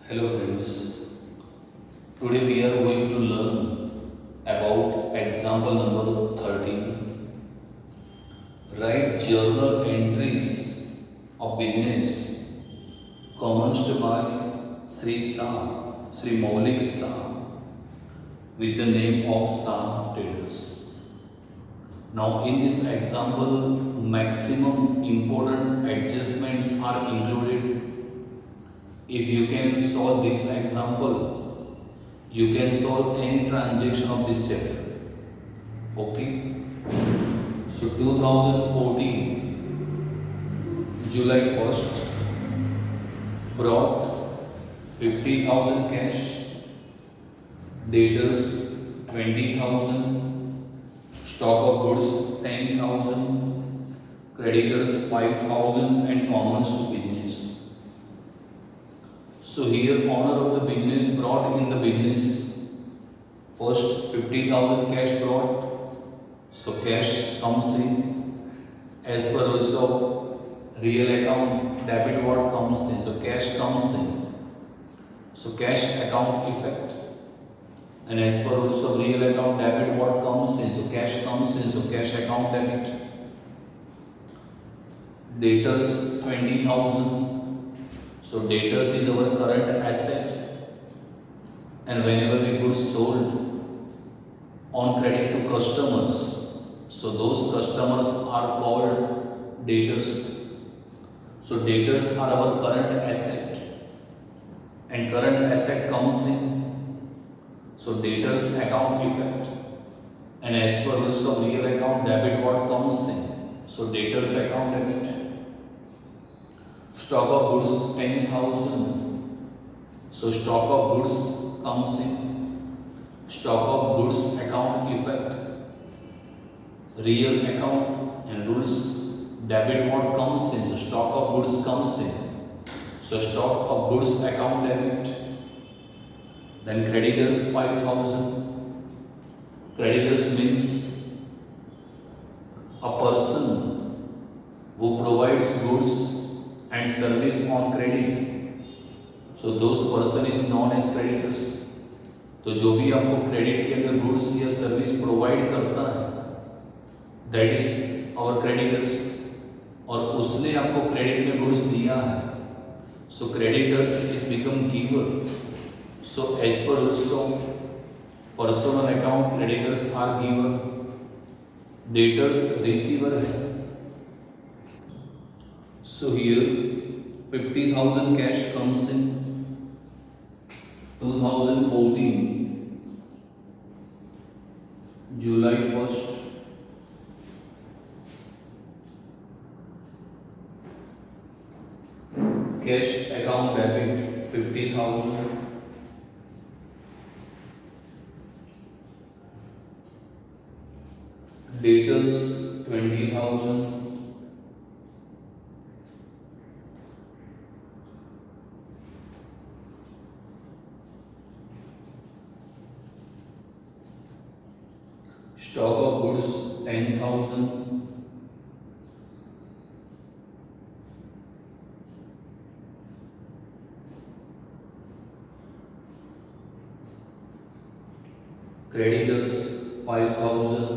Hello friends, today we are going to learn about example number 13. Write journal entries of business commenced by Sri Maulik Shah with the name of Shah Traders. Now in this example, maximum important adjustments are included. If you can solve this example, you can solve any transaction of this chapter. Okay. So 2014 July 1st brought 50,000 cash, debtors 20,000, stock of goods 10,000, creditors 5,000 and commons to business. So here owner of the business brought in the business first 50,000 cash brought. So cash comes in as per rules of real account debit what comes in. So cash comes in. So cash account effect. And as per rules of real account debit what comes in. So cash comes in. So cash account debit. Debtors 20,000. So debtors is our current asset, and whenever we goods sold on credit to customers, so those customers are called debtors. So debtors are our current asset, and current asset comes in. So debtors account effect, and as per rules of real account debit what comes in. So debtors account debit. Stock of goods 10,000. So stock of goods comes in. Stock of goods account effect. Real account and rules debit what comes in. So stock of goods comes in. So stock of goods account debit. Then creditors 5,000. Creditors means a person who provides goods and service on credit. So those person is known as creditors. तो जो भी आपको credit के अंदर goods या service provide करता है that is our creditors, और उसने आपको क्रेडिट में गुड्स दिया है. So creditors is become giver. So as per rules of personal account creditors are giver, debtors receiver है. So here 50,000 cash comes in 2014 July 1st. Cash account debit 50,000. Debtors 20,000. Stock of goods 10,000. Creditors 5,000.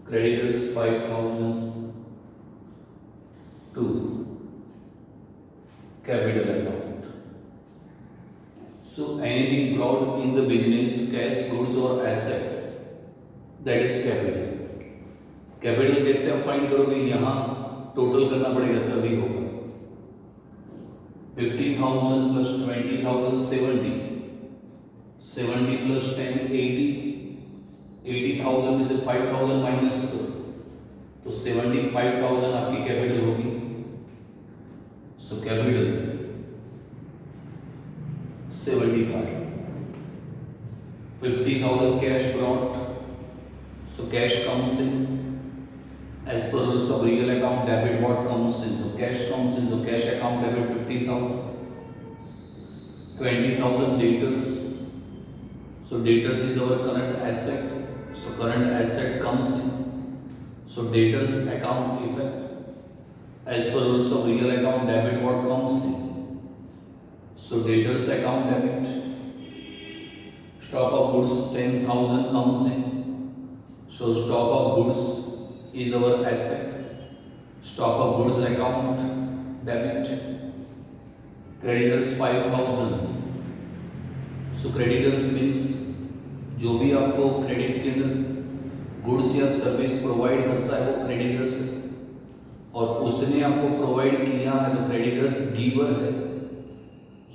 Creditors 5,000 to capital account. So anything brought in the business, cash, goods or asset, that is capital. Capital कैसे आप find करोगे? यहाँ total करना पड़ेगा तभी होगा. 50,000 plus 20,000 70, 70 plus 10 80, 80,000 में से 5,000 माइनस करो तो 75,000 आपकी कैपिटल होगी. So capital 75. 50,000 cash brought. So cash comes in. As per rules of real account debit what comes in. So cash comes in. So cash account debit 50,000. 20,000 debtors. So debtors is our current asset. So current asset comes in. So debtors account effect. As per rules of real account debit, what comes in? So debtors account debit. Stock of goods 10,000 comes in. So stock of goods is our asset. Stock of goods account debit. Creditors 5,000. So creditors means जो भी आपको credit के अंदर goods या service provide करता है वो creditors है, और उसने आपको प्रोवाइड किया है तो क्रेडिटर्स गिवर है.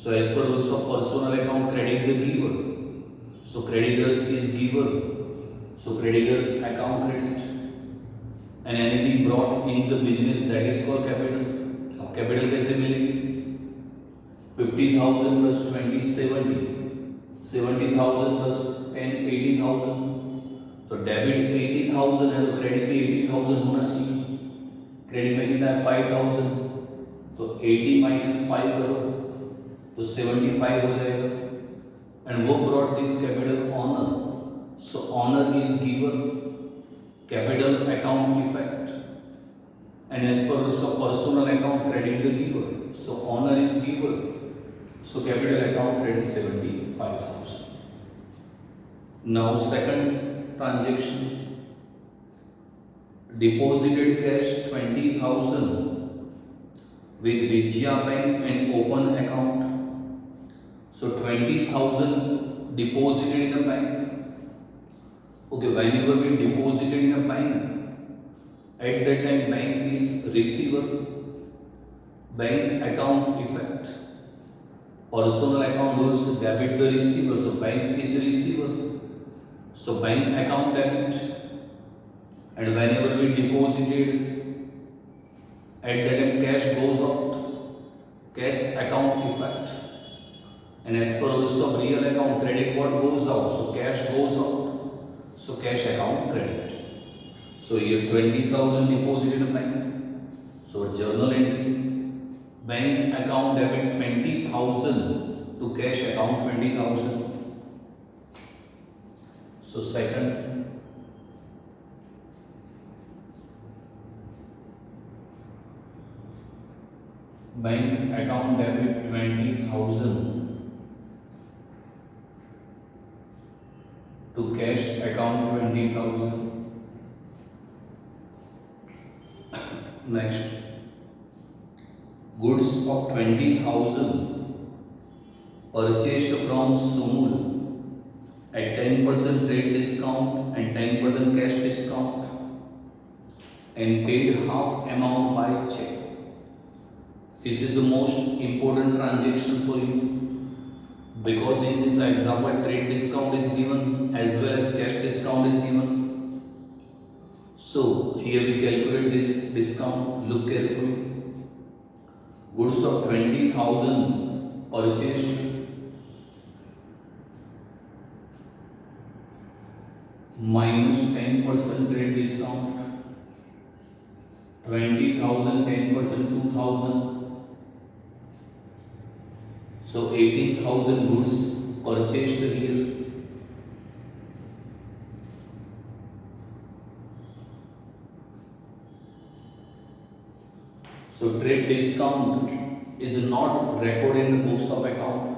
So as per rules of personal account credit the giver. So creditors is giver. So creditors account credit. And anything brought in the business that is called capital. अब capital कैसे मिलेगी? 50,000 plus 20 70, 70,000 plus 10 80,000. तो debit 80,000 है तो credit भी 80,000 होना चाहिए. Credit में कितना है? 5,000. तो 80 माइनस 5 करो तो 75 हो जाएगा. एंड वो brought this capital owner. So owner is giver. Capital account effect. And as per rules of personal account credit the giver. So owner is giver. So capital account credit 75,000. Now second transaction, deposited cash 20,000 with Vijaya Bank and open account. So 20,000 deposited in a bank. Okay, whenever we deposited in a bank, at that time bank is receiver. Bank account effect. Personal account rules debit the receiver, so bank is receiver. So bank account debit. And whenever we deposited, at that time cash goes out. Cash account effect. And as per rules of real account credit, what goes out? So cash goes out. So cash account credit. So here 20,000 deposited in a bank. So journal entry. Bank account debit 20,000 to cash account 20,000. So second, bank account debit 20,000 to cash account 20,000. Next, goods of 20,000 purchased from Sumul at 10% trade discount and 10% cash discount and paid half amount by check. This is the most important transaction for you, because in this example trade discount is given as well as cash discount is given. So here we calculate this discount. Look carefully. Goods of 20,000 purchased minus 10% trade discount. 20,000 10% 2,000. So 18,000 goods purchased here. So trade discount is not recorded in the books of account.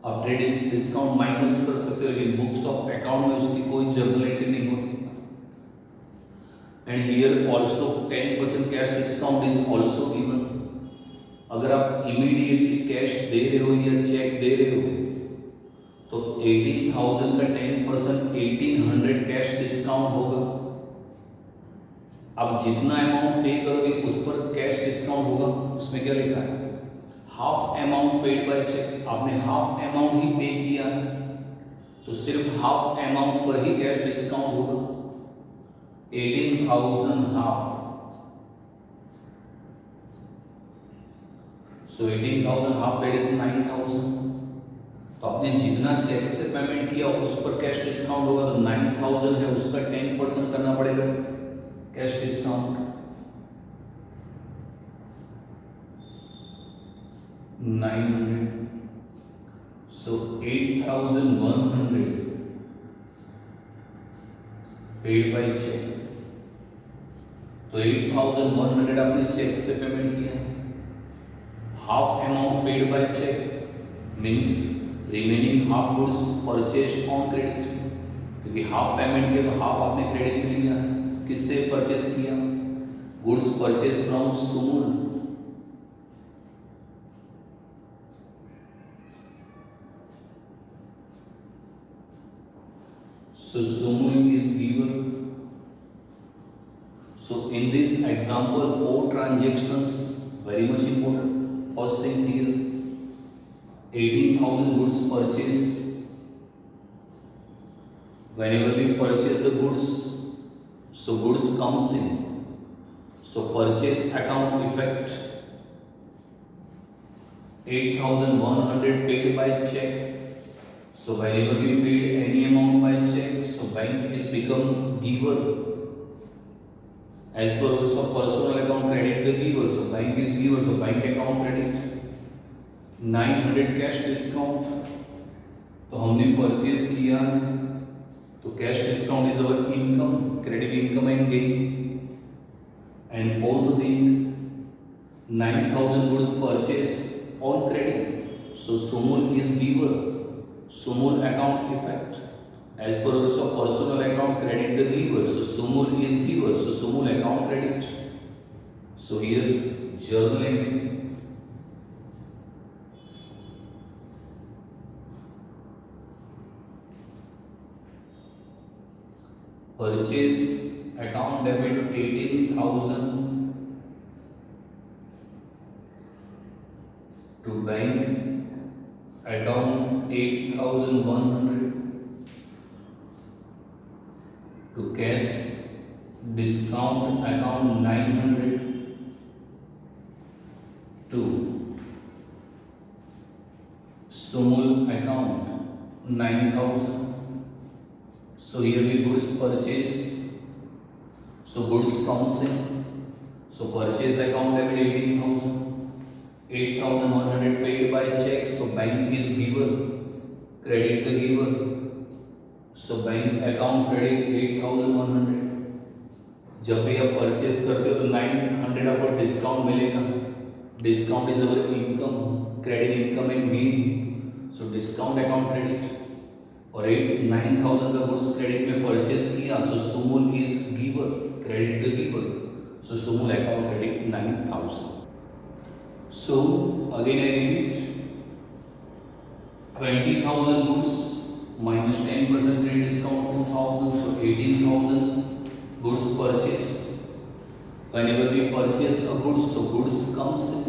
आप trade discount minus कर सकते हो, लेकिन books of account में उसकी कोई journal entry नहीं होती. And here also 10% cash discount is also given. अगर आप इमीडिएटली कैश दे रहे हो या चेक दे रहे हो तो 18,000 का 10% 1800 कैश डिस्काउंट होगा. अब जितना अमाउंट पे करोगे उस पर कैश डिस्काउंट होगा. उसमें क्या लिखा है? Half amount paid by cheque. आपने हाफ अमाउंट ही पे किया है तो सिर्फ हाफ अमाउंट पर ही कैश डिस्काउंट होगा. 18,000 half. So 18,000 half that is 9,000. तो आपने जितना चेक से पेमेंट किया उस पर कैश डिस्काउंट होगा, तो 9,000 है उसका 10% करना पड़ेगा cash discount. 900. So 8,100 paid by check. तो 8,100 आपने चेक से पेमेंट किया, half amount paid by cheque means remaining half goods purchase on credit, क्योंकि हाफ पेमेंट किया तो हाफ आपने क्रेडिट में लिया है। किससे परचेज किया? Goods purchase from Sumul. So Sumul is given. So in this example, 4 transactions, very much important. First thing here, 18,000 goods purchased. Whenever we purchase the goods, so goods comes in. So purchase account effect, 8,100 paid by check. So whenever we paid any amount by check, so bank is become giver. As per rules of personal account credit the giver, so bank is giver, so bank account credit. 900 cash discount, तो हमने purchase किया तो cash discount is our income, credit income and gain. And fourth thing, 9,000 goods purchase on credit, so Sumul is giver, Sumul account effect. As per rules of personal account credit the giver, so Sumul is giver, so Sumul account credit. So here journal entry. Purchase account debit 18,000 to bank account 8,100 to cash discount account 900 to Sumul account 9,000. So here we goods purchase, so goods comes in, so purchase account debit 18,000, 8,100 paid by check, so bank is giver, credit the giver, so bank account credit 8,100. जब भी आप purchase करते हो तो 900 आपको discount मिलेगा, discount is our income, credit income and gain, so discount account credit. और 9,000 का गुड्स क्रेडिट में परचेज किया, so Sumul is giver, credit the giver, so Sumul account credit 9,000. So again I repeat, 20,000 goods minus 10% trade discount 2,000, so 18,000 goods purchase. Whenever we purchase a goods, so goods comes in.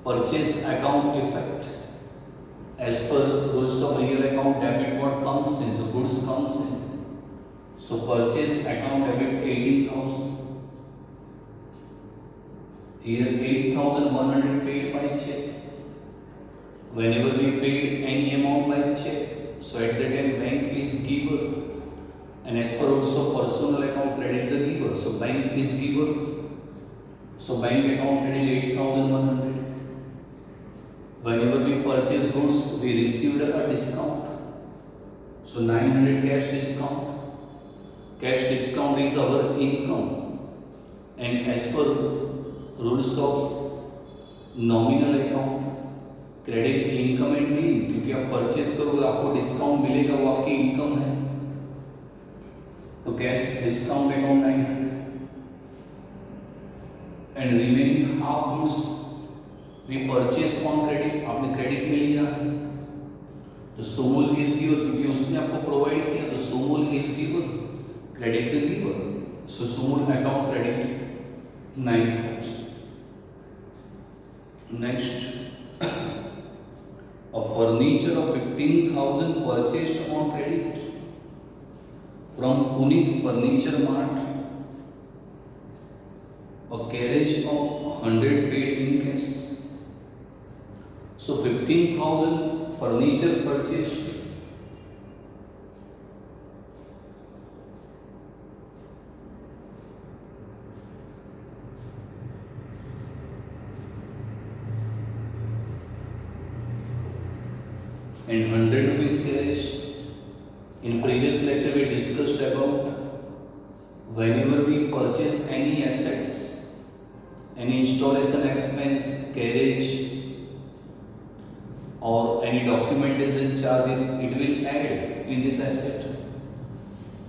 Purchase account effect. As per rules of real account debit, what comes in? So goods comes in. So purchase account debit 18,000. Here 8,100 paid by check. Whenever we paid any amount by check, so at the time bank is giver, and as per also personal account credit the giver, so bank is giver, so bank account credit 8,100. Whenever we purchase goods, we received a discount, so 900 cash discount. Cash discount is our income, and as per rules of nominal account credit income and gain, क्योंकि आप purchase करोगे आपको discount मिलेगा, वो आपकी income है, तो cash discount account 900 and remaining half goods we purchase on credit, आपने क्रेडिट में लिया है, तो सुमूल इज गिवर, क्योंकि उसने आपको प्रोवाइड किया, तो Sumul is giver, credit the giver, so Sumul account credit 9,000. Next, a furniture of 15,000 purchased on credit from Punit Furniture Mart. A carriage of 100 paid in cash. So 15,000 furniture purchased. And 100 rupees carriage. In previous lecture we discussed about whenever we purchase any assets, any installation expense, carriage or any documentation charges, it will add in this asset.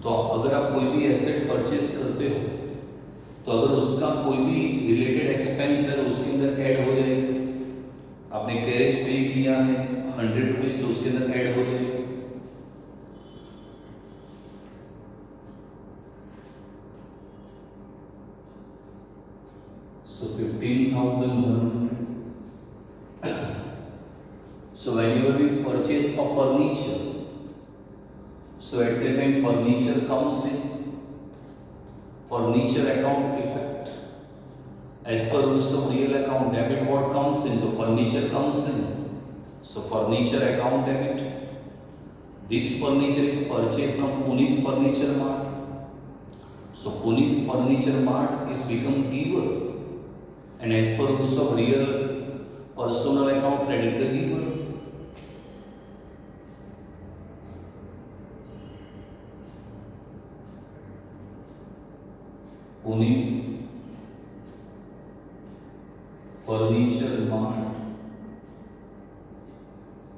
तो अगर आप कोई भी asset purchase करते हो तो अगर उसका कोई भी रिलेटेड एक्सपेंस है तो उसके अंदर ऐड हो जाएगा। आपने कैरेज पे किया है 100 रुपीज तो उसके अंदर ऐड हो जाएगा। So 15,100. So whenever we purchase a furniture, so at the time furniture comes in, furniture account effect. As per rules of real account debit, what comes in? So furniture comes in. So furniture account debit. This furniture is purchased from Puneet Furniture Mart. So Puneet Furniture Mart is become giver. And as per rules of real personal account, credit the giver. Puneet Furniture Mart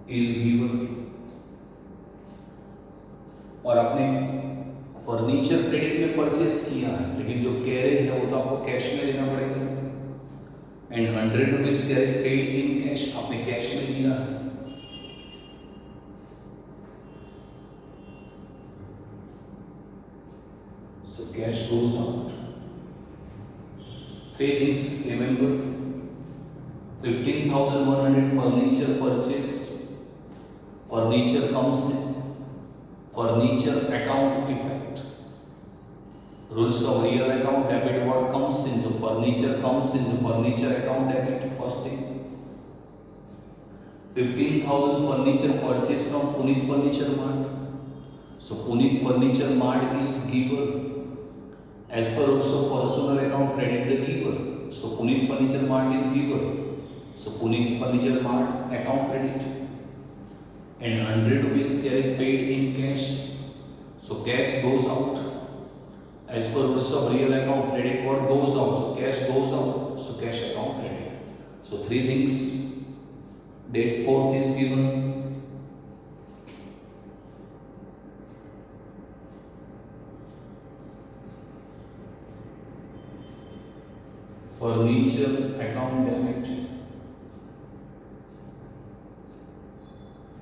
is giver. और आपने furniture credit में purchase किया है, लेकिन जो carriage है वो तो आपको कैश में लेना पड़ेगा। And 100 rupees carriage paid in cash, आपने कैश में लिया है। So cash goes out. 3 things remember: 15,100 furniture purchase, furniture comes in, furniture account effect. Rules of real account debit, what comes in? So furniture comes in, so furniture account debit. First thing, 15,000 furniture purchased from Puneet Furniture Mart. So Puneet Furniture Mart is giver. As per rules of personal account, credit the giver. So Puneet Furniture Mart is giver. So Puneet Furniture Mart account credit. And 100 rupees carry paid in cash. So cash goes out. As per rules of real account, credit what goes out. So cash goes out. So cash account credit. So 3 things. Date 4th is given. Furniture account debit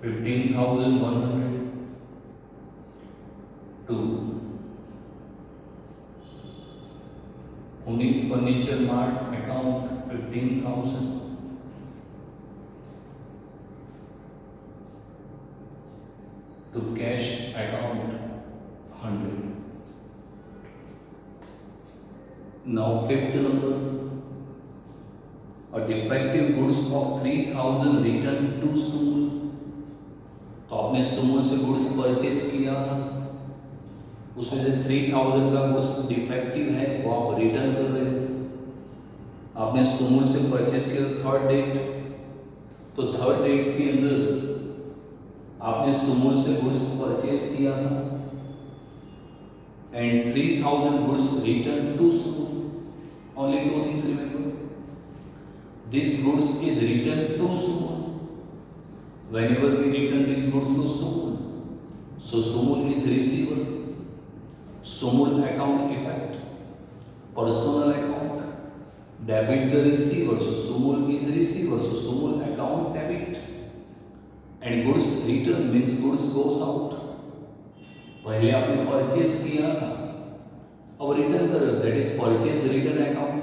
15,100 to Puneet Furniture Mart account 15,000 to cash account 100. Now 5th number, a defective goods of 3,000 returned to Sumul. तो आपने सुमूल से goods purchase किया था, उसमें से 3,000 का goods defective है वो आप रिटर्न कर रहे हो। आपने सुमूल से परचेज किया 3rd डेट, तो 3rd डेट के अंदर आपने सुमूल से गुड्स परचेज किया था and 3,000 goods return to Sumul. Only 2 things remember. This goods is returned to Sumul. Whenever we return this goods to Sumul, so Sumul is receiver. Sumul account effect, personal account, debit the receiver. So Sumul is receiver. So Sumul account debit. And goods return means goods goes out. पहले आपने purchase किया था, अब return करो, that is purchase return account.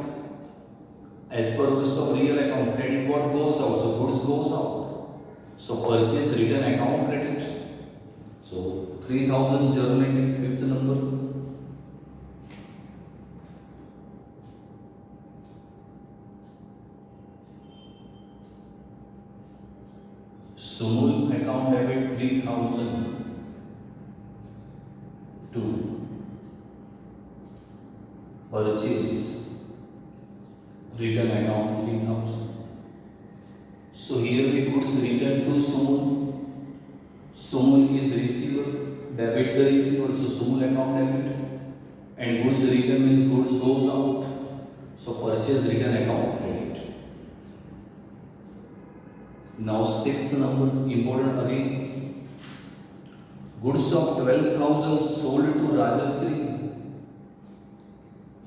As per rules of real account, credit what goes out, so goods goes out, so purchase return account credit. So 3,000 journal entry 5th नंबर। Sumul account debit 3,000 to purchase return account 3,000. So here the goods return to Sumul. Sumul is receiver, debit the receiver, so Sumul account debit. and goods return means goods goes out. So purchase return account credit. Now sixth number important again. Goods of 12,000 sold to Rajashree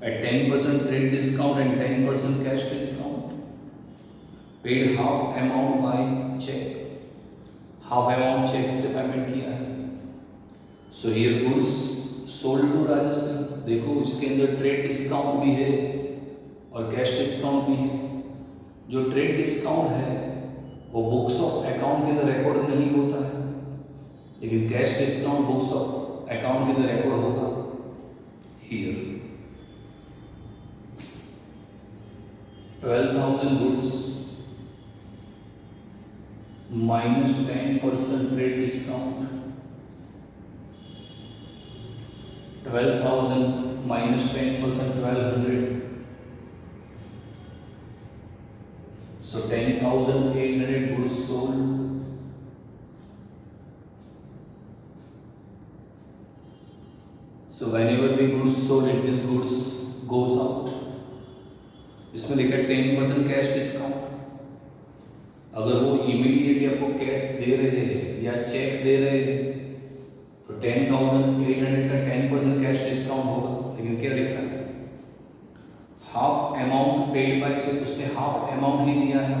at 10% trade discount and 10% cash discount. Paid half amount by check. Half amount cheque से payment किया है. So here goods sold to Rajshree. देखो इसके अंदर trade discount भी है और cash discount भी है. जो ट्रेड डिस्काउंट है वो बुक्स ऑफ अकाउंट के अंदर रिकॉर्ड नहीं होता है, लेकिन cash discount books of account के अंदर रिकॉर्ड होगा. Here 12,000 goods minus 10% trade discount. 12,000 minus 10% 1,200. So 10,800 goods sold. So whenever we goods sold, it means goods goes out. इसमें लिखा है 10% कैश डिस्काउंट. अगर वो इमीडिएटली आपको कैश दे रहे हैं या चेक दे रहे हैं तो 10,800 का 10% कैश डिस्काउंट होगा. लेकिन क्या लिखा है? Half amount paid by cheque. उसने हाफ अमाउंट ही दिया है.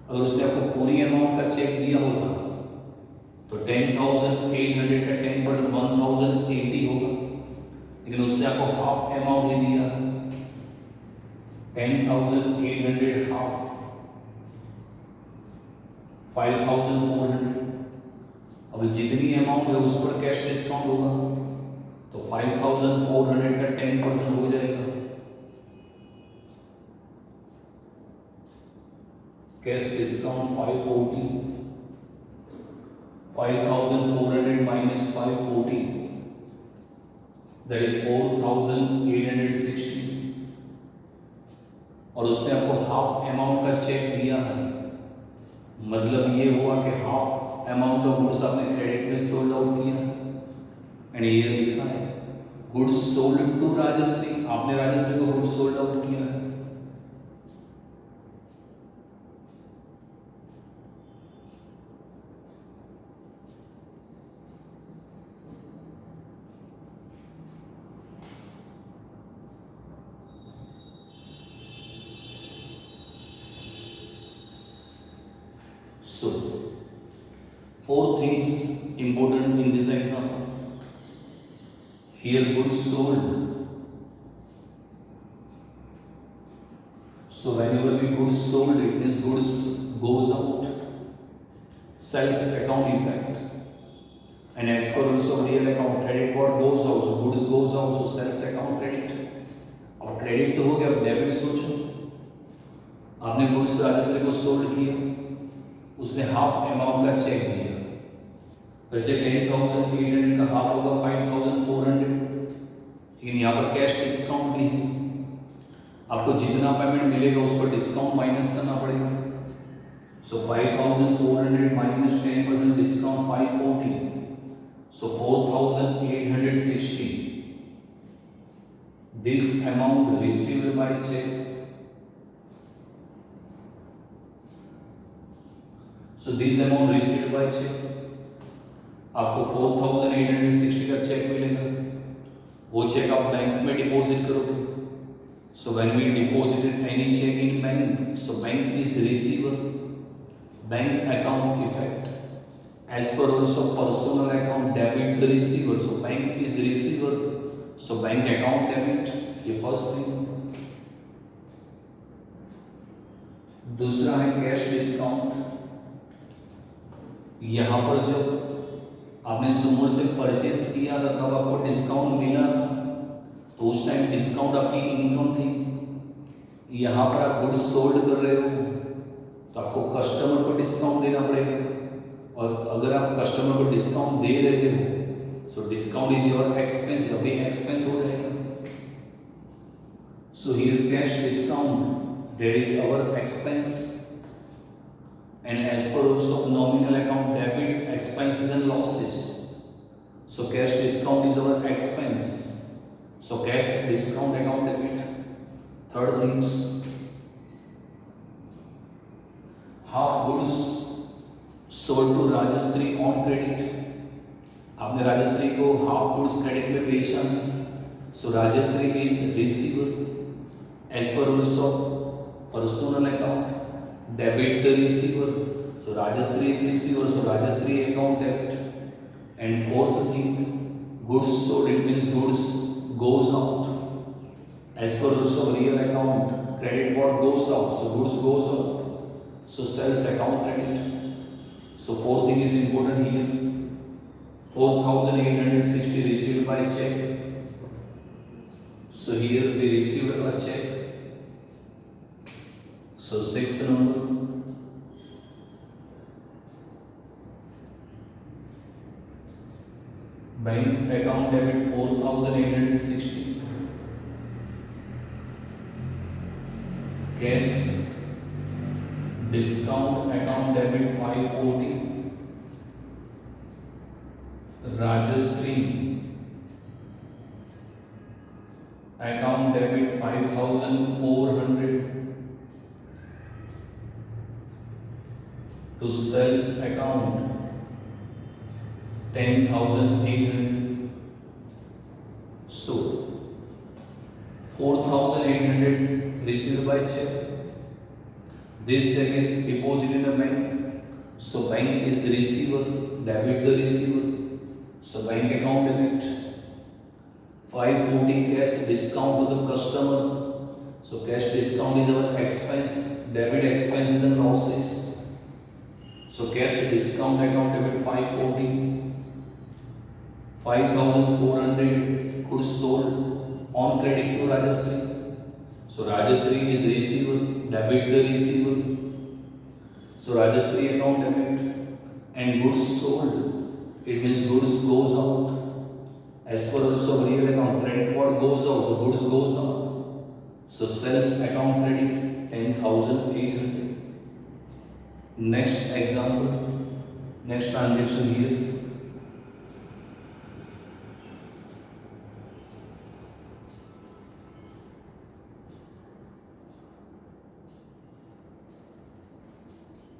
अगर उसने आपको पूरी अमाउंट का चेक दिया होता तो 10,800 का 10% 1,080 होगा. लेकिन उसने आपको हाफ अमाउंट ही दिया है. 10,800 हाफ 5,400. अभी जितनी अमाउंट है उस पर कैश डिस्काउंट होगा तो 5,400 का 10% हो जाएगा. Cash discount 540. 5,400 minus 540 that is 4,860. और उसने आपको हाफ अमाउंट का चेक दिया है. मतलब ये हुआ कि हाफ अमाउंट ऑफ गुड्स आपने क्रेडिट में सोल्ड आउट किया. एंड ये लिखा है गुड्स सोल्ड टू राजश्री. आपने राजश्री को गुड्स सोल्ड आउट किया है. So, four things important in this example. Here goods sold. So whenever we goods sold, it means goods goes out. Sales account effect. And as per also real account, credit what goes out, so goods goes out, so sales account credit. अब credit तो हो गया, अब debit सोचो. आपने goods Rajshree को sold किया, उसने हाफ अमाउंट का चेक दिया. वैसे 10,800 का हाफ होगा 5,400. लेकिन यहाँ पर कैश डिस्काउंट भी है. आपको जितना पेमेंट मिलेगा उस पर डिस्काउंट माइनस करना पड़ेगा. So 5,400 minus 10% discount 540. So 4,860. This amount received by cheque. So this amount received by check. आपको 4,860 का चेक मिलेगा. वो चेक आप बैंक में डिपॉजिट करोगे. So when we deposited any check in bank, so bank is receiver. Bank account effect. As per also personal account debit the receiver. So bank is receiver. So bank account debit. ये first thing. दूसरा है cash discount. यहाँ पर जब आपने सुमन से purchase किया था तब आपको डिस्काउंट मिला था तो उस टाइम डिस्काउंट आपकी इनकम थी. यहाँ पर आप गुड्स सोल्ड कर रहे हो तो आपको कस्टमर को डिस्काउंट देना पड़ेगा. और अगर आप कस्टमर को डिस्काउंट दे रहे हो so discount is your expense. अभी एक्सपेंस हो जाएगा. So here cash discount there is our expense. And as per also nominal account debit expenses and losses. So cash discount is our expense So cash discount account debit. Third things, half goods sold to Rajashree on credit. आपने राजश्री को half goods credit में बेचा है, so Rajshree is receiver as per rules of personal account, debit the receiver, so Rajshree is receiver, so Rajshree account debit. And fourth thing, goods sold, it means goods goes out as per rules of real account. Credit what goes out, so goods goes out, so sales account credit. So fourth thing is important here, 4,860 received by check. So here we received a check. So sixth number, bank account debit 4,860, cash discount account debit 540, Rajashree account debit 5,400 to sales account 10,800. So 4,800 received by check. This check is deposited in a bank. So bank is the receiver, debit the receiver. So bank account debit. 540 cash discount to the customer. So cash discount is our expense, debit expenses and losses. So cash discount account debit 540. 5,400 goods sold on credit to Rajashree. So Rajashree is receiver, debit the receiver. So Rajashree account debit. And goods sold, it means goods goes out. As per also real account, credit what goes out, so goods goes out. So sales account credit 10,800. Next example, next transaction here.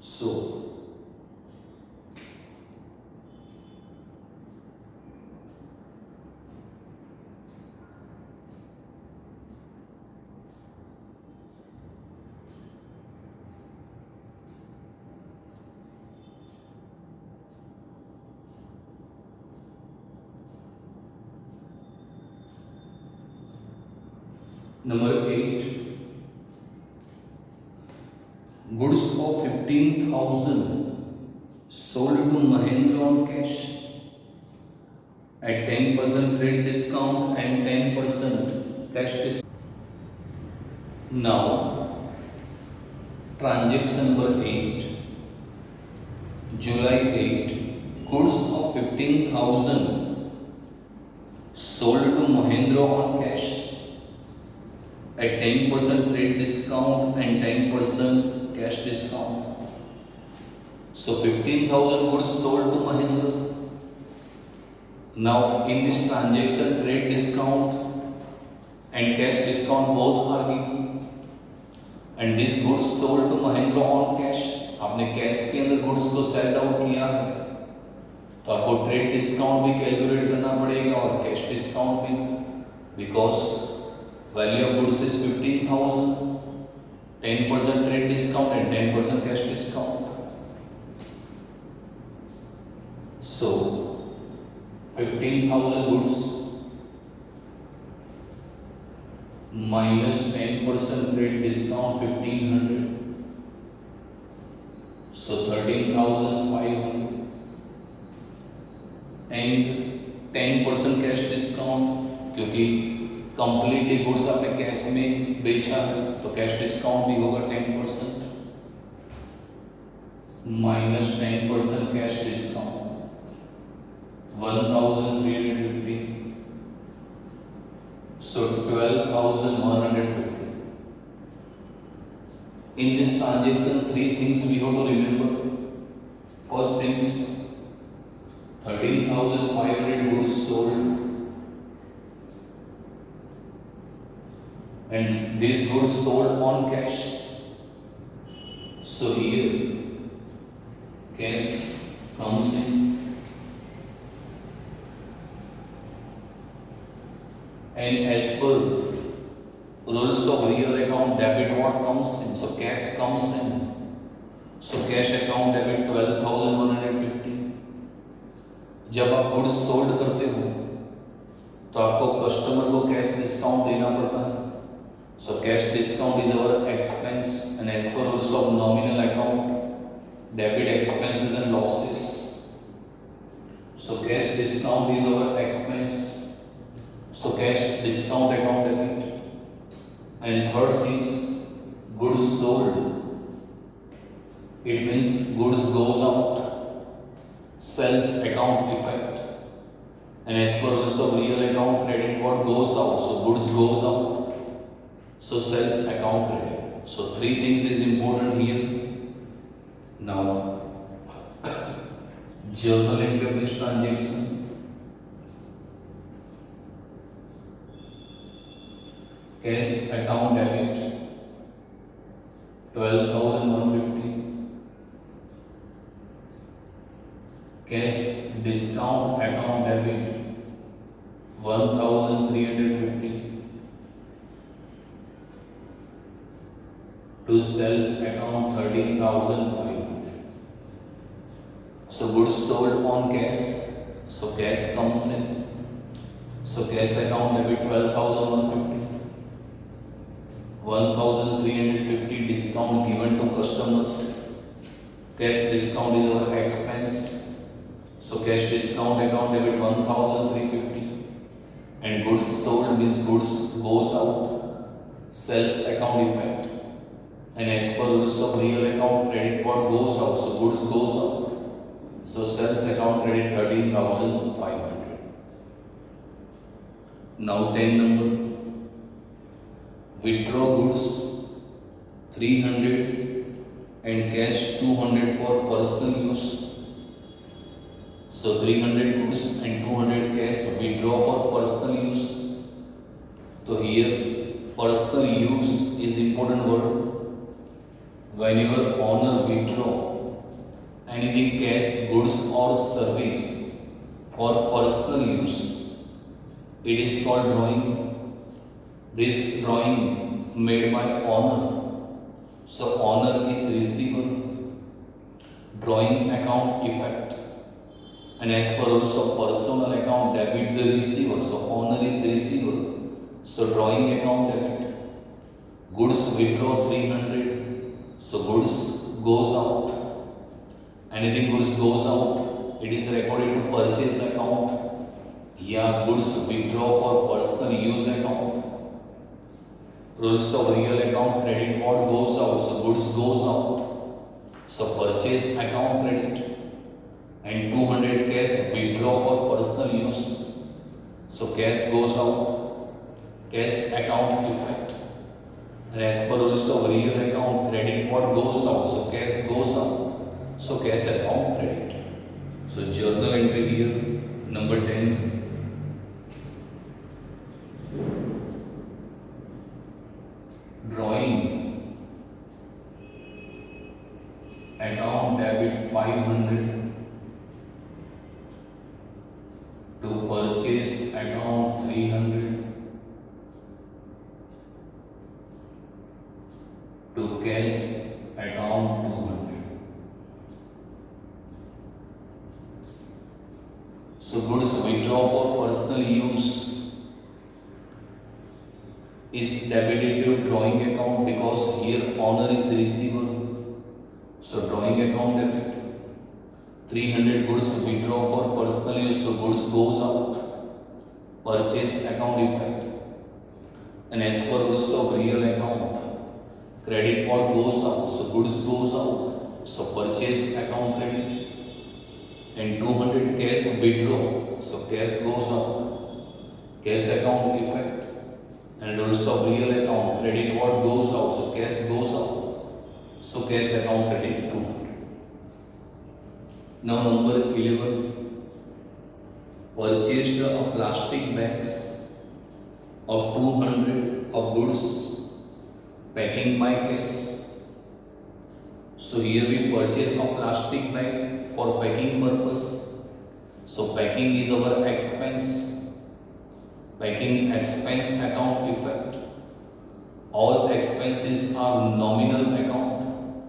So number 8, goods of 15,000 sold to Mahendra on cash at 10% trade discount and 10% cash discount. Now transaction number 8, July 8, goods of 15,000 sold to Mahendra on cash at 10% trade discount and 10% cash discount. So 15,000 goods sold to Mahindra. Now in this transaction, trade discount and cash discount both are given, and this goods sold to Mahindra on cash. आपने cash के अंदर goods को cell down किया है, तो आपको trade discount भी calculate करना पड़ेगा और कैश डिस्काउंट भी, because value of goods is 15,000, 10% trade discount and 10% cash discount. So 15,000 goods minus 10% trade discount 1,500, so 13,500 and 10% cash discount, क्योंकि कंप्लीटली गुड्स आपने कैश में बेचा है तो कैश डिस्काउंट भी होगा 10% minus 10% cash discount 1,350, so 12,150. In this transaction, 3 things we have to remember. First things, 13,500 goods sold and these goods sold on cash. So here cash comes in, and as per rules of real account debit, what comes in? So cash comes in. So cash account debit 12,150। जब आप goods sold करते हो तो आपको customer को cash discount देना पड़ता है। So cash discount is our expense and as per rules of nominal account debit expenses and losses. So cash discount is our expense, so cash discount account debit. And third things, goods sold, it means goods goes out, sales account effect, and as per rules of real account credit, what goes out? So goods goes out, so sales account credit. So three things is important here. Now journal entry of this transaction, cash account debit 12,150, cash discount account debit 1,350, to sales account 13,500. So goods sold on cash, so cash comes in, so cash account debit 12,150, 1,350 discount given to customers, cash discount is our expense. So cash discount account debit 1,350, and goods sold means goods goes out, sales account effect, and as per rules of real account credit, what goes out? So goods goes out, so sales account credit 13,500. Now 10 number, withdraw goods 300 and cash 200 for personal use. So 300 goods and 200 cash withdraw for personal use. So here personal use is important word. Whenever owner withdraw anything cash, goods or service for personal use, it is called drawing. This drawing made by owner. So owner is receiver. Drawing account effect. And as per rules of personal account debit the receiver, so owner is receiver, so drawing account debit. Goods withdraw 300, so goods goes out. Anything goods goes out, it is recorded to purchase account. Yeah, goods withdraw for personal use account. Rules of real account credit, what goes out? So goods goes out, so purchase account credit. And 200 cash withdraw for personal use, so cash goes out, cash account effect. And as per rules of real account credit, what goes out? So cash goes out, so cash account credit. So journal entry here, number 10. Drawing account debit 500 to purchase account 300 to cash account 200. So goods withdraw for personal use is debited to drawing account because here owner is the receiver. So drawing account debit. 300 goods withdraw for personal use, so goods goes out, purchase account effect. And as per rules of real account credit, what goes out? So goods goes out, so purchase account credit. And 200 cash withdraw, so cash goes out, cash account effect. And rules of real account credit, what goes out? So cash goes out, so cash account credit 200. Now number 11, purchased a plastic bags of 200 of of goods, packing by case. So here we purchase a plastic bag for packing purpose. So packing is our expense. Packing expense account effect. All expenses are nominal account,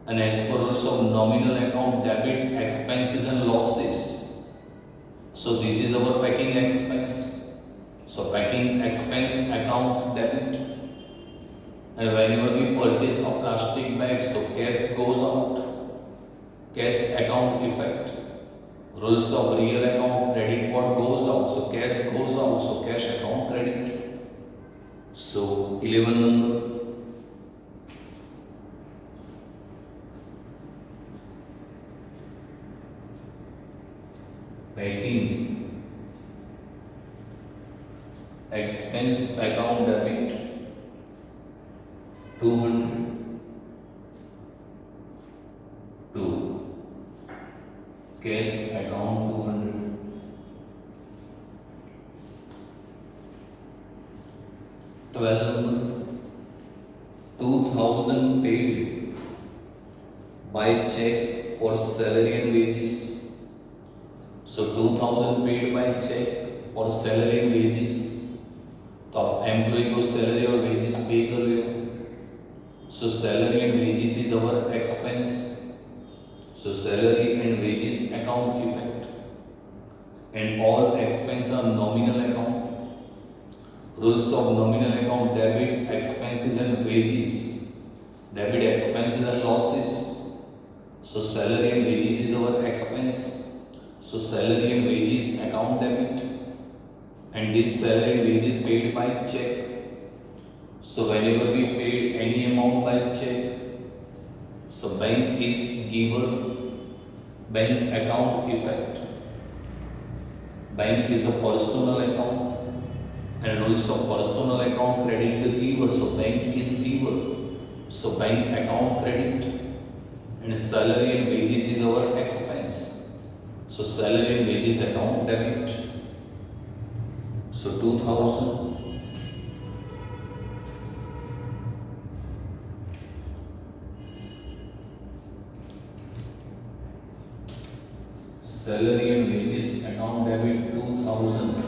and as per rules of nominal account, debit expenses and losses. So this is our packing expense. So packing expense account debit. And whenever we purchase a plastic bag, so cash goes out. Cash account effect. Rules of real account, credit what goes out. So cash goes out. So cash account credit. So 11 number. Packing expense account debit 200 to cash account 200. 12 number. 2000 paid by check for salary and wages. So 2000 paid by check for salary and wages. तो आप employ को salary और wages पे कर रहे हो. So salary and wages is our expense. So salary and wages account effect. And all expense are nominal account. Rules of nominal account: debit expenses and wages. Debit expenses and losses. So salary and wages is our expense. So salary and wages account debit, and this salary and wages paid by check. So whenever we paid any amount by check, so bank is giver, bank account effect. Bank is a personal account, and rules of personal account: credit the giver. So bank is giver. So bank account credit, and salary and wages is our expense. So salary and wages account debit. So 2000 salary and wages account debit 2000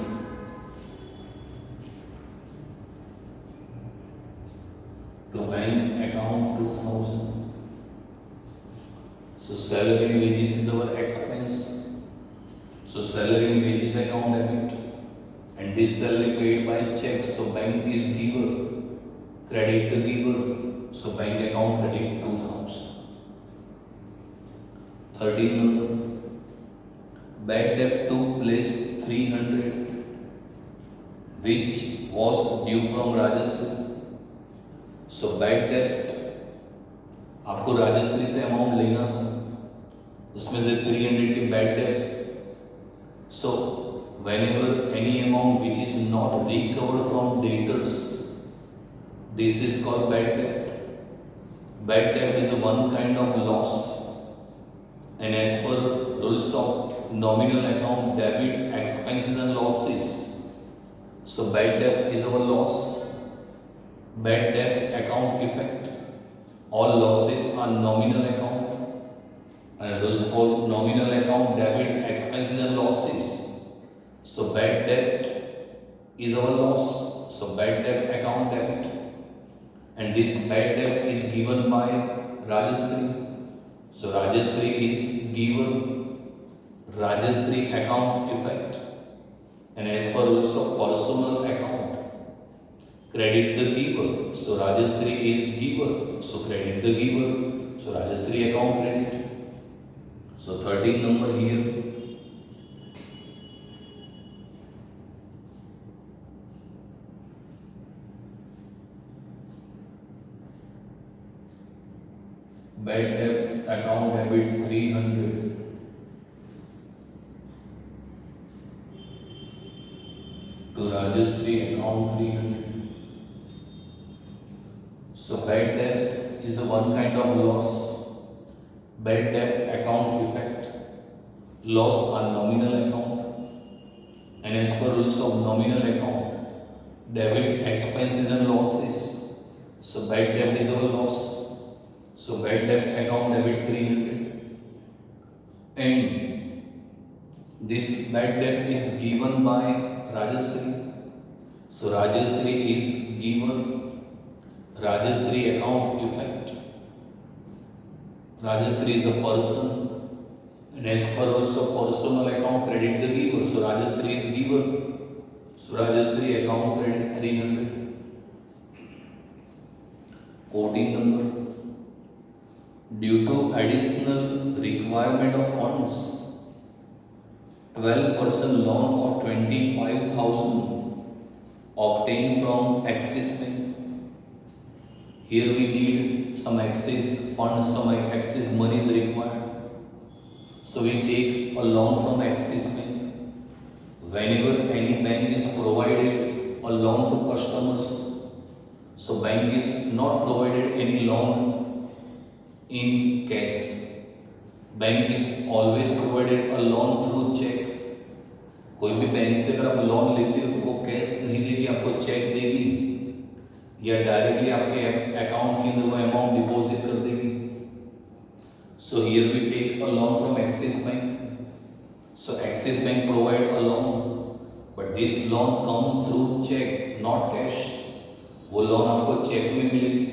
to bank account 2000. So salary and wages is our expense. So salary and wages account debit, and this salary paid by check. So bank is giver, credit the giver. So bank account credit 2000. 13 number. Bad debt took place 300, which was due from Rajashree. So bad debt आपको राजश्री से amount लेना था, उसमें से 300 की bad debt. So whenever any amount which is not recovered from debtors, this is called bad debt. Bad debt is one kind of loss, and as per rules of nominal account, debit expenses and losses. So bad debt is our loss. Bad debt account effect. All losses are nominal account, and rules for nominal account: debit expenses and losses. So bad debt is our loss. So bad debt account debit, and this bad debt is given by Rajashree. So Rajashree is giver, Rajashree account effect, and as per rules of personal account, credit the giver. So Rajashree is giver, so credit the giver. So Rajashree account credit. So 13 number here. Bad debt account debit 300 to Rajashree account 300. So bad debt is one kind of loss. Bad debt account effect. Loss are nominal account, and as per rules of nominal account, Debit expenses and losses. So bad debt is our loss. So bad debt account debit 300. And this bad debt is given by Rajashree. So Rajashree is given. Rajashree account effect. Rajashree is a person. And as per also personal account credit the giver. So Rajashree is giver. So Rajashree account credit 300. 14 number. Due to additional requirement of funds, 12% loan of 25,000 obtained from Axis Bank. Here we need some Axis funds, some Axis money is required. So we take a loan from Axis Bank. Whenever any bank is provided a loan to customers, so bank is not provided any loan in cash. Bank is always provided a loan through cheque. कोई भी bank से अगर आप loan लेते हो तो वो cash नहीं देगी, आपको चेक देगी या डायरेक्टली आपके अकाउंट के अंदर वो अमाउंट डिपॉजिट कर देगी. So here we take a loan from Axis bank. So Axis bank provide a loan, but this loan comes through cheque not cash. वो लोन आपको चेक में मिलेगी.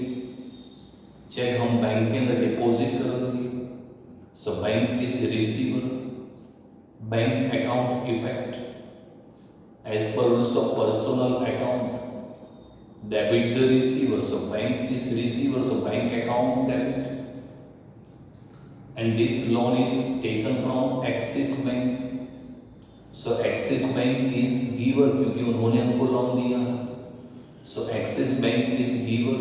चेक हम बैंक के अंदर डिपॉजिट करेंगे. So bank is receiver. Bank account effect. As per rules of personal account, debit the receiver. So bank is receiver. So bank account debit. And this loan is taken from Axis Bank. So Axis Bank is giver क्योंकि उन्होंने हमको loan दिया है. So Axis Bank is giver.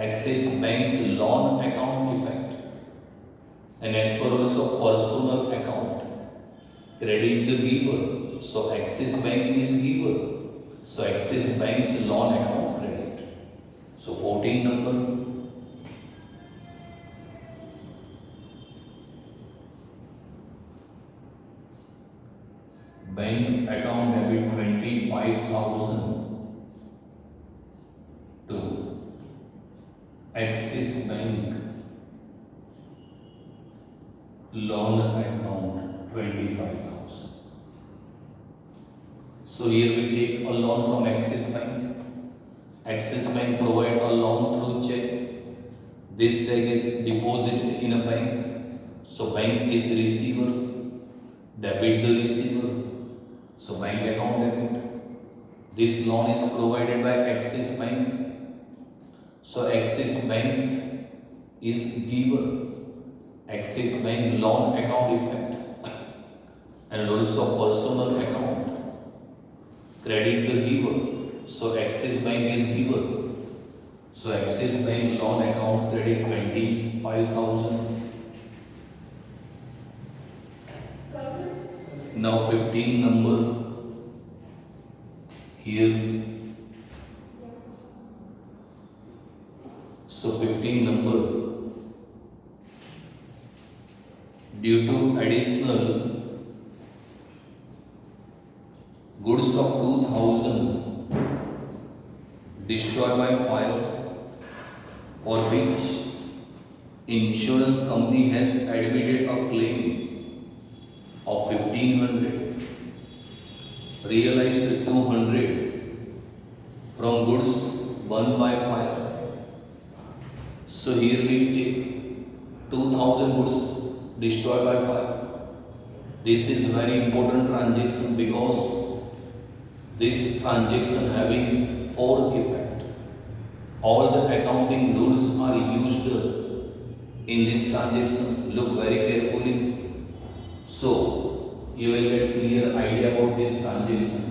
Axis Bank's loan account effect. And as per also personal account, credit the giver. So Axis Bank is giver. So Axis Bank's loan account credit. So 14 number. Bank account debit 25,000 to Axis Bank loan account 25,000. So here we take a loan from Axis Bank. Axis Bank provide a loan through check. This check is deposited in a bank. So bank is receiver. Debit the receiver. So bank account debit. This loan is provided by Axis Bank. So Axis Bank is giver. Axis Bank loan account effect. And also personal account. Credit the giver. So Axis Bank is giver. So Axis Bank loan account credit 25,000. Now 15 number. Here. So 15 number. Due to additional goods of 2,000 destroyed by fire, for which insurance company has admitted a claim of 1,500, realized 200 from goods burned by fire. So here we take 2,000 goods destroyed by fire. This is very important transaction because this transaction having 4 effect. All the accounting rules are used in this transaction. Look very carefully. So you will get clear idea about this transaction.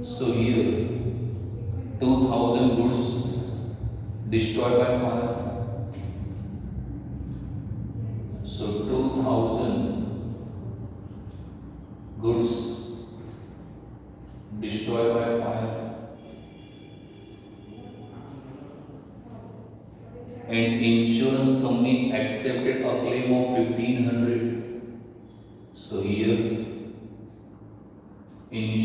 So here 2,000 goods destroyed by fire. So 2,000 goods destroyed by fire, and insurance company accepted a claim of 1,500. So here insurance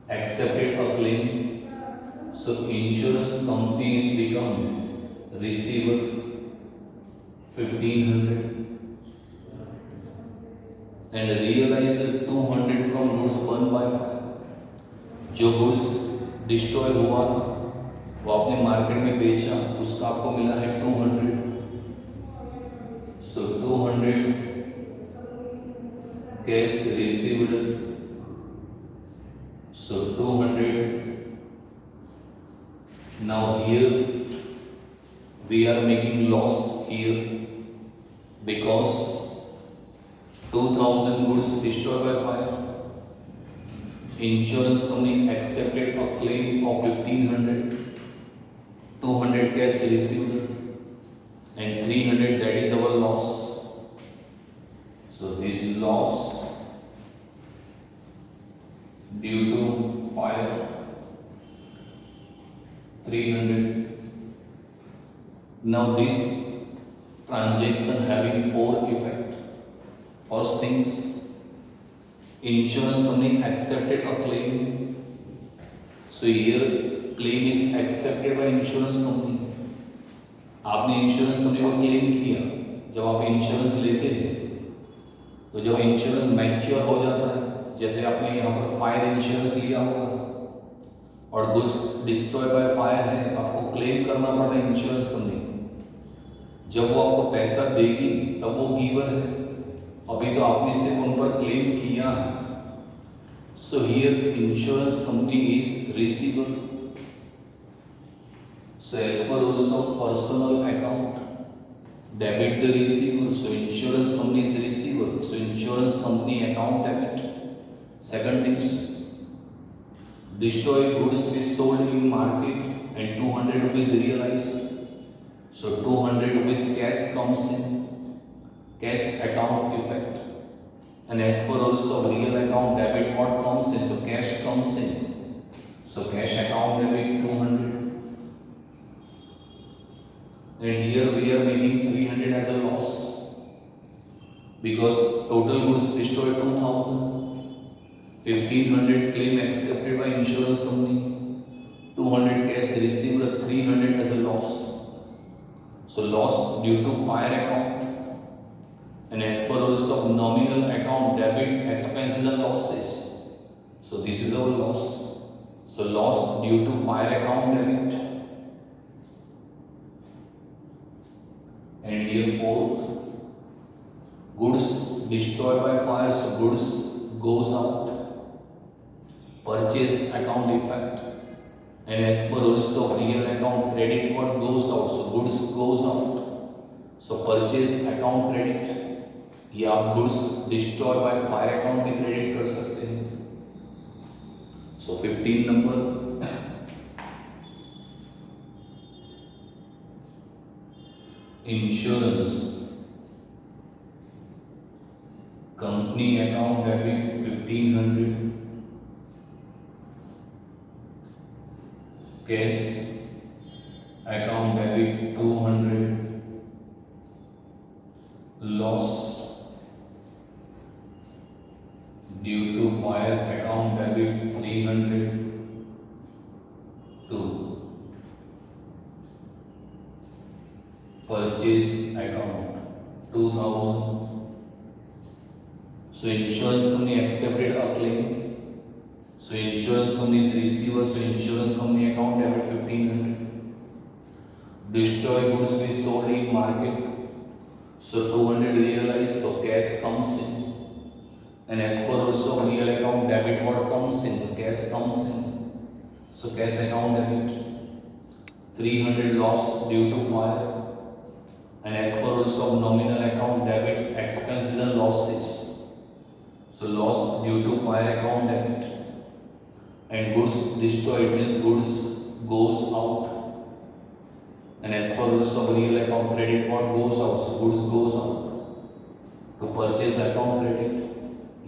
accepted a claim, so insurance companies become receiver 1500 and realize the 200 from goods burned by fire. जो goods destroy हुआ था वो आपने market में बेचा, उसका आपको मिला है 200, सो 200 cash received, so 200. Now here we are making loss here because 2000 goods destroyed by fire. Insurance company accepted a claim of 1500, 200 cash received, and 300, that is our loss. So this loss due to fire 300. Now this transaction having 4 effect. First things, insurance company accepted a claim, so here claim is accepted by insurance company. आपने insurance company को claim किया, जब आप insurance लेते हैं तो जब insurance mature हो जाता है, जैसे आपने यहाँ पर फायर इंश्योरेंस लिया होगा और गुड्स डिस्ट्रॉय बाय फायर है, आपको क्लेम करना पड़ता है इंश्योरेंस कंपनी। जब वो आपको पैसा देगी तब वो गिवर है, अभी तो आपने सिर्फ उन पर क्लेम किया है। So here insurance company is receiver. So as per rules of personal account, debit the receiver, so insurance company is receiver, so insurance company account debit. Second things, destroyed goods is sold in market and 200 rupees realized. So 200 rupees cash comes in, cash account effect. And as per also real account debit, what comes in? So cash comes in. So cash account debit 200. And here we are making 300 as a loss because total goods destroyed 2000. 1500 claim accepted by insurance company, 200 cash received, 300 as a loss. So loss due to fire account, and as per rules of nominal account debit expenses and losses. So this is our loss. So loss due to fire account debit, and here fourth, goods destroyed by fire. So goods goes out, purchase account effect, and as per rules of real account credit, what goes out? So goods goes out, so purchase account credit, या आप goods destroyed by fire account भी credit कर सकते हैं। So 15 number, insurance company account debit 1500, cash account debit 200, loss due to fire account debit 300, to purchase account 2000. So insurance company accepted a claim, so insurance company is receiver, so insurance company account debit 1500. Destroyed goods be sold in market, so 200 realized, so cash comes in, and as per also real account debit, what comes in? The cash comes in, so cash account debit 300 loss due to fire, and as per also nominal account debit expenses and losses, so loss due to fire account debit, and goods destroyed means goods goes out, and as per rules of real account credit, what goes out? So goods goes out, to purchase account credit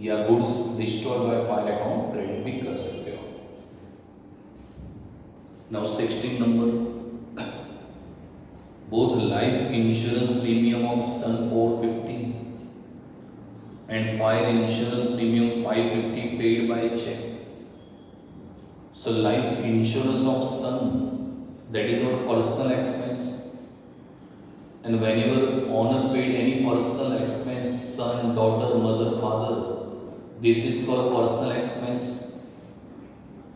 या goods destroyed by fire account credit भी कर सकते हो। Now 16 number, both life insurance premium of Sun 450 and fire insurance premium 550 paid by check. So life insurance of son, that is our personal expense. And whenever owner paid any personal expense, son, daughter, mother, father, this is called personal expense.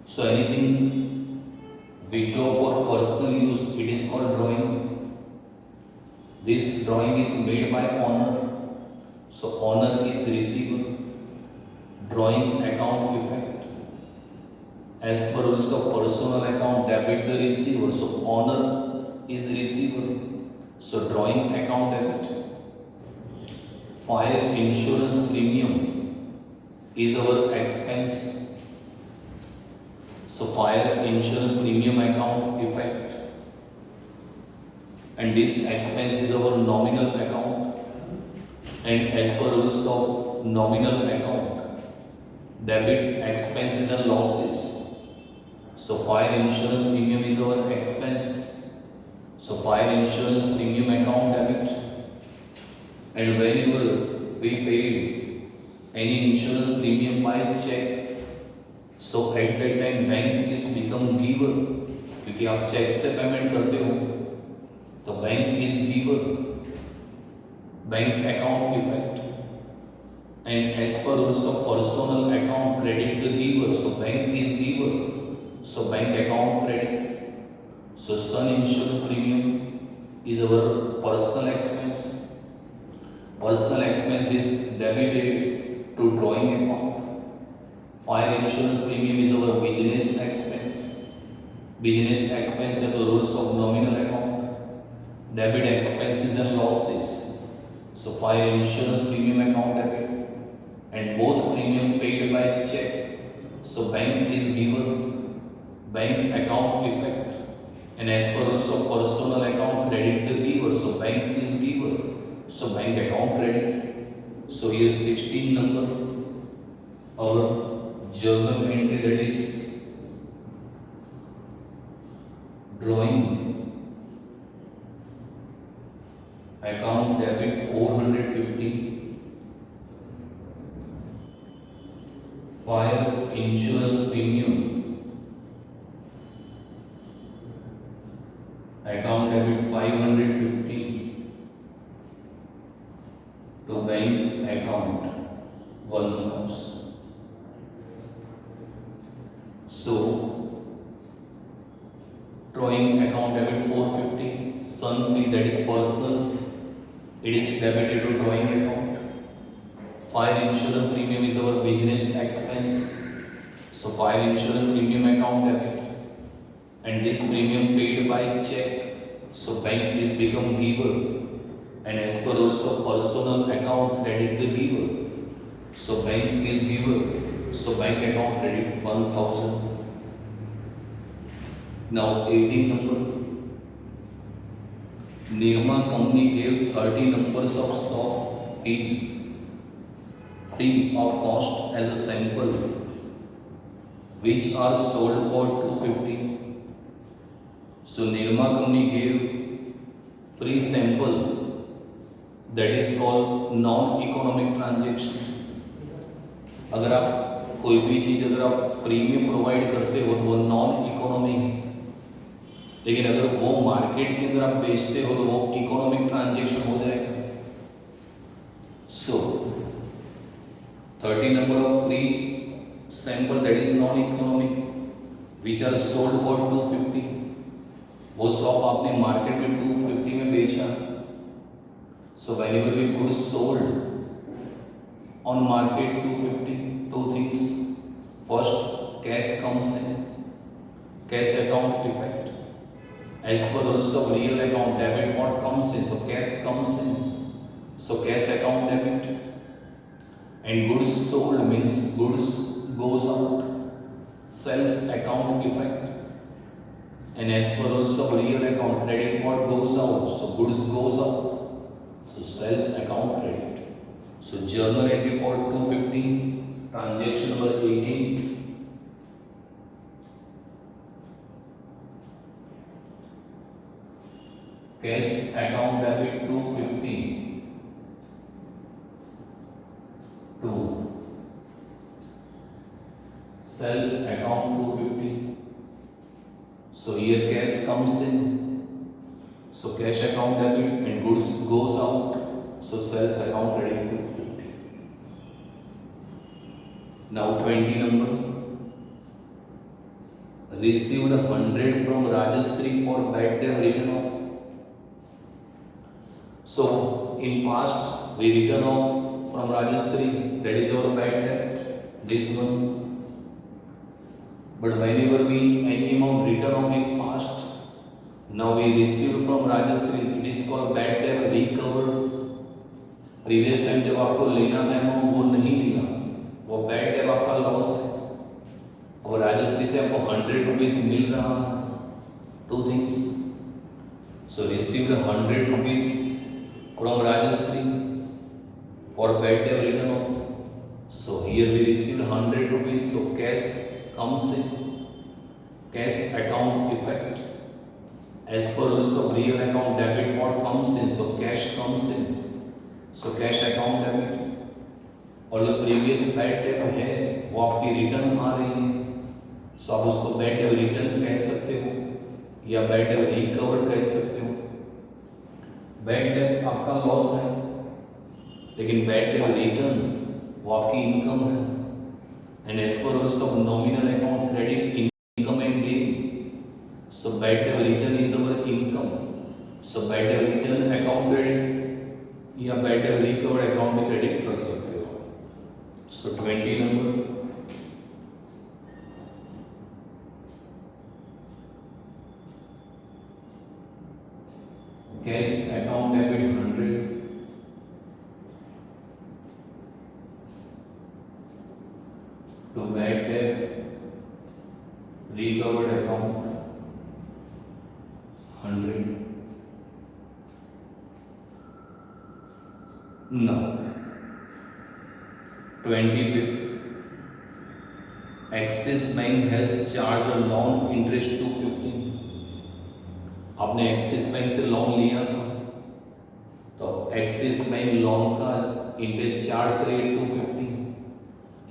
So anything we draw for personal use, it is called drawing. This drawing is made by owner. So owner is receiver. Drawing account effect. As per rules of personal account, debit the receiver. So owner is the receiver. So drawing account debit. Fire insurance premium is our expense. So fire insurance premium account effect. And this expense is our nominal account. And as per rules of nominal account, debit expenses and losses. So fire insurance premium is our expense. So fire insurance premium account debit. And whenever we paid any insurance premium by check, so at that time bank is become giver. क्योंकि आप check से payment करते हो तो bank is giver. Bank account effect. And as per rules of personal account, credit the giver. So bank is giver. So bank account credit. So son insurance premium is our personal expense. Personal expense is debited to drawing account. Fire insurance premium is our business expense. Business expense are the rules of nominal account. Debit expenses and losses. So fire insurance premium account debit. And both premium paid by check. So bank is giver. Bank account effect. And as per rules of personal account, credit the giver. So bank is giver. So bank account credit. So here 16 number, our journal entry, that is drawing account debit 450. Fire insurance premium account debit 550 to bank account 1000. So drawing account debit 450, son fee, that is personal, it is debited to drawing account. Fire insurance premium is our business expense. So fire insurance premium account debit. And this premium paid by check. So bank is become giver. And as per rules of personal account, credit the giver. So bank is giver. So bank account credit 1000. Now 18 number. Nirma company gave 30 numbers of soft fees free of cost as a sample, which are sold for 250. So Nirma company gave free sample, that is called non-economic transaction. अगर आप कोई भी चीज़ अगर आप free में provide करते हो तो वो नॉन इकोनॉमी है, लेकिन अगर वो मार्केट के अंदर आप बेचते हो तो वो इकोनॉमिक ट्रांजेक्शन हो जाएगा. So 30 number of free sample, that is non-economic, which are sold for 250. वो शॉप आपने मार्केट में 250 में बेचा. So whenever we goods sold on market 250, two things. First, cash comes in, cash account effect. As per rules of real account, debit what comes in, so cash comes in, so cash account debit. And goods sold means goods goes out, sales account effect. And as per rules of real account, credit what goes out, so goods goes out, so sales account credit. So journal entry for 250, transaction number 18. Cash account debit 250 to sales account 250. So here cash comes in. So cash account debit and goods goes out. So sales account credit to 50. Now 20 number. Received 100 from Rajashree for bad debt written off. So in past we written off from Rajashree, that is our bad debt, this one. But whenever we any amount written off in past, now we received from Rajashree, it is called bad debt recovered. Previous time जब आपको लेना था amount वो नहीं मिला, वो bad debt आपका loss है। अब राजश्री से आपको 100 रुपीज मिल रहा है, two things. So received 100 rupees from Rajshree for bad debt written off. So here we received 100 rupees, so cash comes in, cash account effect. As per rules of real account debit, what comes in? So cash comes in. So cash account debit. और जो previous bad debt है वो आपकी return आ रही है, सो आप उसको bad debt return कह सकते हो या बैड डेट रिकवर कह सकते हो। बैड डेट आपका लॉस है, लेकिन बैड डेट रिटर्न वो आपकी इनकम है। And as per rules of nominal account credit, income and gain. So bad debt return is our income. So bad debt return account credit या bad debt recovered account में credit कर सकते हो। So 20 number. Cash account debit 100. To bad debt recovered account 100. Now 25th, Axis Bank has charged a loan interest 250. आपने axis bank से loan लिया था, तो एक्सिस बैंक लोन का इंटरेस्ट चार्ज करेगी 250।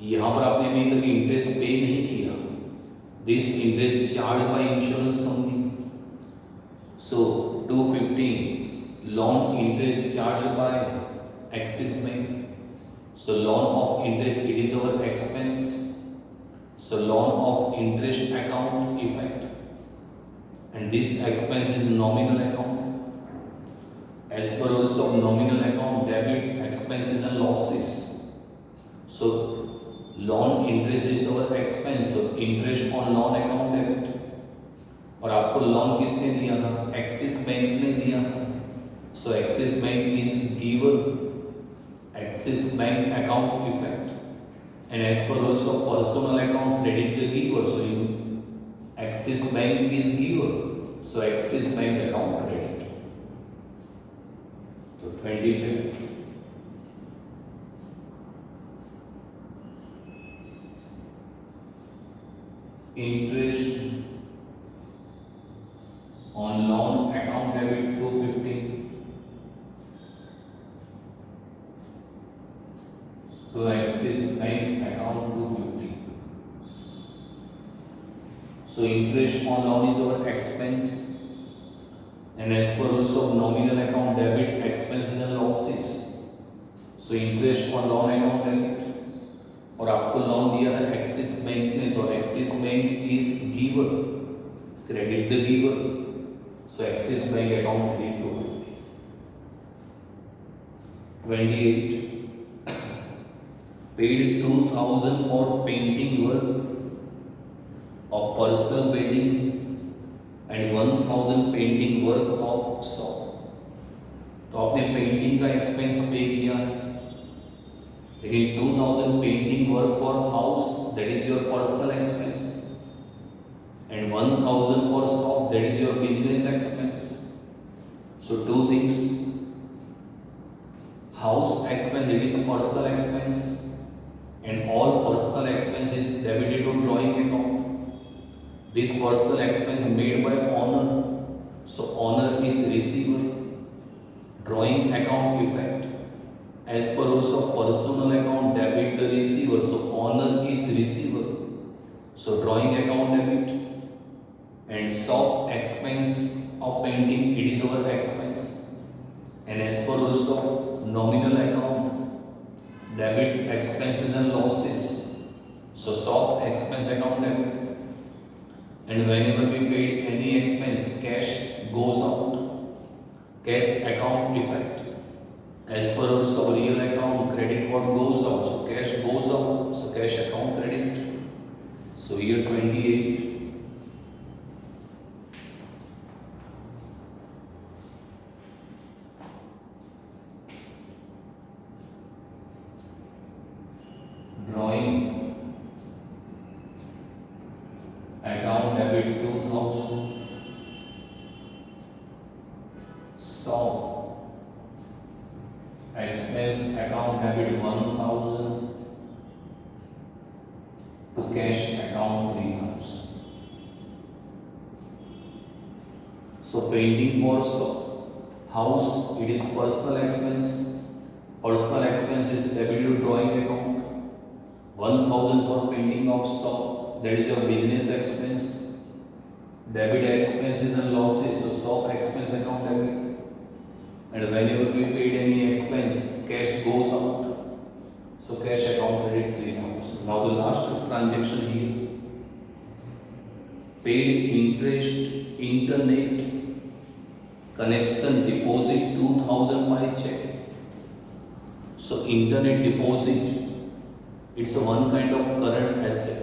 यहाँ पर आपने अभी तक इंटरेस्ट पे नहीं किया, this interest charge by insurance company. So 250 loan interest charge by Axis bank. So loan of interest it is our expense. So loan of interest account effect and this expense is nominal account. As per rules of nominal account debit expenses and losses. So loan interest is our expense, so interest on loan account debit. और आपको loan किसने दिया था? Axis bank ने दिया था। So Axis bank is giver, Axis bank account effect and as per rules of personal account credit the giver. So Axis bank is giver, so Axis bank account credit. तो 25 interest on loan account debit 250 to Axis Bank account 250. So interest on loan is our expense and as per rules of nominal account debit expenses and losses. So interest on loan account debit, और आपको loan दिया था axis bank ने, तो axis bank is giver, credit the giver. So Axis bank account credit 250। 28 paid 2000 for painting work of personal building and 1000 painting work of shop. तो आपने painting का expense पे किया है, लेकिन 2000 painting work for house that is your personal expense and 1000 for shop that is your business expense. So two things, house expense it is personal expense and all personal expense is debited to drawing account. This personal expense made by owner, so owner is receiver. Drawing account effect as per rules of personal account debit the receiver, so owner is receiver, so drawing account debit and shop expense of painting, it is our expense. And as per rules of nominal account, debit expenses and losses. So shop expense account debit. And whenever we paid any expense, cash goes out. Cash account effect. As per rules of real account, credit what goes out. So cash goes out. So cash account credit. So year 28. Drawing account debit 2000. So expense account debit 1000 to cash account 3000. So painting for house, it is personal expense. Personal expense is debit to drawing account. 1000 for painting of shop, that is your business expense. Debit expenses and losses, so shop expense account debit. And whenever we paid any expense, cash goes out. So cash account credit 3000. Now the last transaction here. Paid interest, internet connection deposit 2000 by check. So internet deposit, it's one kind of current asset.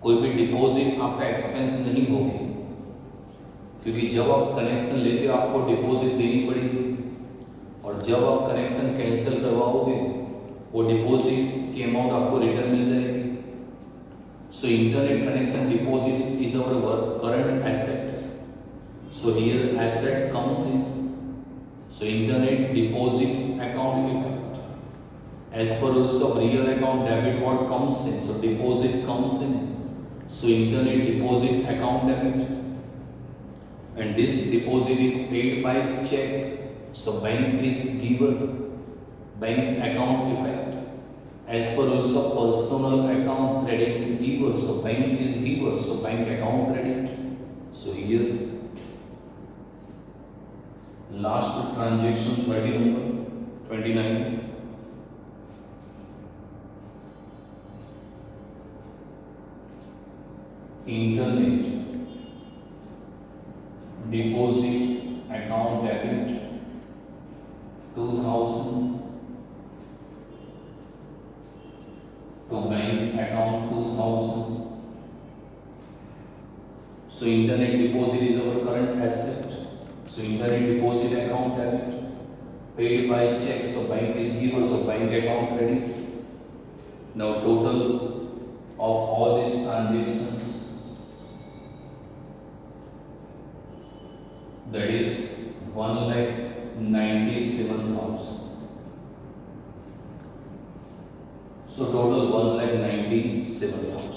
कोई भी deposit आपका expense नहीं होगी, क्योंकि जब आप connection लेते हो आपको डिपॉजिट देनी पड़ेगी, और जब आप कनेक्शन कैंसिल करवाओगे वो डिपॉजिट की अमाउंट आपको रिटर्न मिल जाएगी. So internet connection deposit is our current asset. So here asset comes in. So internet deposit account effect. As per rules of real account, debit what comes in, so deposit comes in. So internet deposit account debit, and this deposit is paid by check. So bank is giver, bank account effect. As per rules of personal account, credit to giver, so bank is giver, so bank account credit. So here last transaction 30 number 29. Internet deposit account debit 2000 to bank account 2000. So internet deposit is our current asset. So internet deposit account debit paid by check. So bank is giver. So bank account credit. Now total of all these transactions, that is 1,97,000. So total 1,97,000.